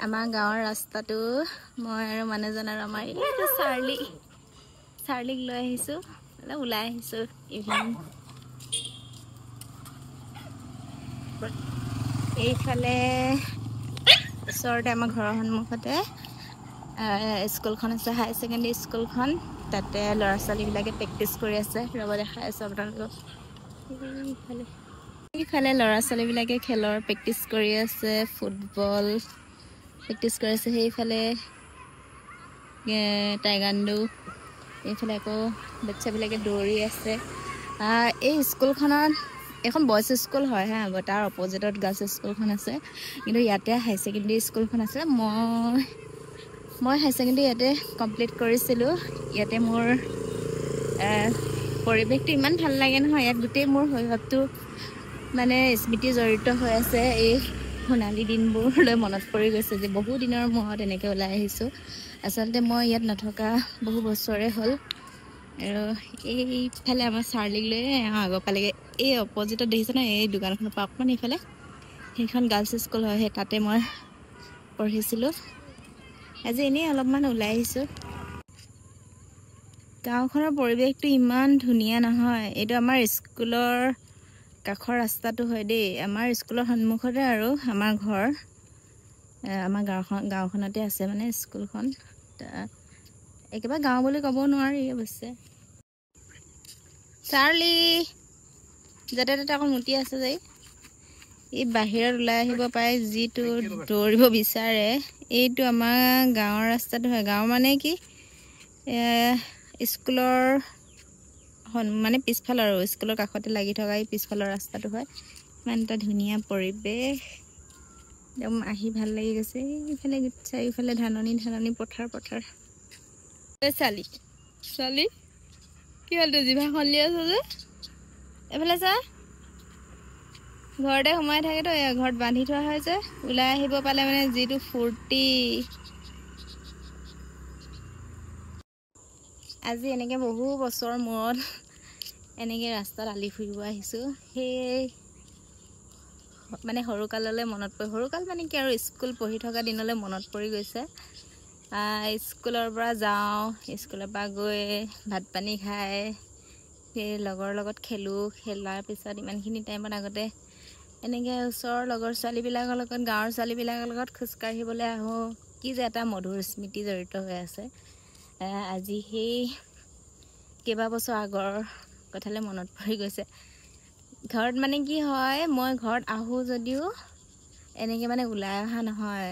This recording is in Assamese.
আমাৰ গাঁৱৰ ৰাস্তাটো মই আৰু মানুহজন আৰু আমাৰ এইটো চাৰ্লিক লৈ আহিছোঁ, ওলাই আহিছোঁ ইভিনিং। এইফালে ওচৰতে আমাৰ ঘৰৰ সন্মুখতে স্কুলখন আছে, হায়াৰ ছেকেণ্ডেৰী স্কুলখন। তাতে ল'ৰা ছোৱালীবিলাকে প্ৰেক্টিচ কৰি আছে, ৰ'ব দেখাই আছোঁ আপোনালোকক। এইফালে ল'ৰা ছোৱালীবিলাকে খেলৰ প্ৰেক্টিচ কৰি আছে, ফুটবল প্ৰেক্টিচ কৰি আছে। সেইফালে টাইকাণ্ডো, এইফালে আকৌ বাচ্ছাবিলাকে দৌৰি আছে। এই স্কুলখনত এখন বইজ স্কুল হয় হা, তাৰ অপজিটত গাৰ্লছ স্কুলখন আছে, কিন্তু ইয়াতে হাই ছেকেণ্ডেৰী স্কুলখন আছে। মই হাই ছেকেণ্ডেৰী ইয়াতে কমপ্লিট কৰিছিলোঁ। ইয়াতে মোৰ পৰিৱেশটো ইমান ভাল লাগে নহয়, ইয়াত গোটেই মোৰ শৈশৱটো মানে স্মৃতি জড়িত হৈ আছে। এই সোণালী দিনবোৰলৈ মনত পৰি গৈছে যে বহু দিনৰ মূৰত এনেকৈ ওলাই আহিছোঁ। আচলতে মই ইয়াত নথকা বহু বছৰে হ'ল। আৰু এইফালে আমাৰ চাৰ্লিক লৈ আগৰ পালেগে, এই অপজিটত দেখিছে ন, এই দোকানখনৰ পৰা অকণমান এইফালে সেইখন গাৰ্লছ স্কুল হয়, সেই তাতে মই পঢ়িছিলোঁ। আজি এনেই অলপমান ওলাই আহিছোঁ। গাঁওখনৰ পৰিৱেশটো ইমান ধুনীয়া নহয়। এইটো আমাৰ স্কুলৰ কাষৰ ৰাস্তাটো হয় দেই, আমাৰ স্কুলৰ সন্মুখতে আৰু আমাৰ ঘৰ, আমাৰ গাঁওখনতে আছে মানে স্কুলখন। একেবাৰে গাঁও বুলি ক'ব নোৱাৰি অৱশ্যে। চাৰ্লি যাতে তাতে অকণ মুতি আছে যে, এই বাহিৰত ওলাই আহিব পাৰে, যিটো দৌৰিব বিচাৰে। এইটো আমাৰ গাঁৱৰ ৰাস্তাটো হয়। গাঁৱৰ মানে কি, স্কুলৰ মানে পিছফালৰ আৰু স্কুলৰ কাষতে লাগি থকা এই পিছফালৰ ৰাস্তাটো হয়। ইমান এটা ধুনীয়া পৰিৱেশ, একদম আহি ভাল লাগি গৈছে। এইফালে চাৰিওফালে ধাননি পথাৰ। ছোৱালী কি হ'ল, তোৰ জিভা খলি আছ যে? এইফালে চা, ঘৰতে সোমাই থাকেতো, ঘৰত বান্ধি থোৱা হয় যে, ওলাই আহিব পালে মানে যিটো ফূৰ্তি। আজি এনেকৈ বহু বছৰ মূৰত এনেকৈ ৰাস্তাত আলি ফুৰিব আহিছোঁ। সেই মানে সৰুকাললৈ মনত পৰি, সৰুকাল মানে কি আৰু স্কুল পঢ়ি থকা দিনলৈ মনত পৰি গৈছে। স্কুলৰ পৰা যাওঁ, স্কুলৰ পৰা গৈ ভাত পানী খাই সেই লগৰ লগত খেলাৰ পিছত ইমানখিনি টাইমত আগতে এনেকৈ ওচৰৰ লগৰ ছোৱালীবিলাকৰ লগত, গাঁৱৰ ছোৱালীবিলাকৰ লগত খোজকাঢ়িবলৈ আহোঁ। কি যে এটা মধুৰ স্মৃতি জড়িত হৈ আছে। আজি সেই কেইবাবছৰ আগৰ কথালৈ মনত পৰি গৈছে। ঘৰত মানে কি হয়, মই ঘৰত আহোঁ যদিও এনেকৈ মানে ওলাই অহা নহয়।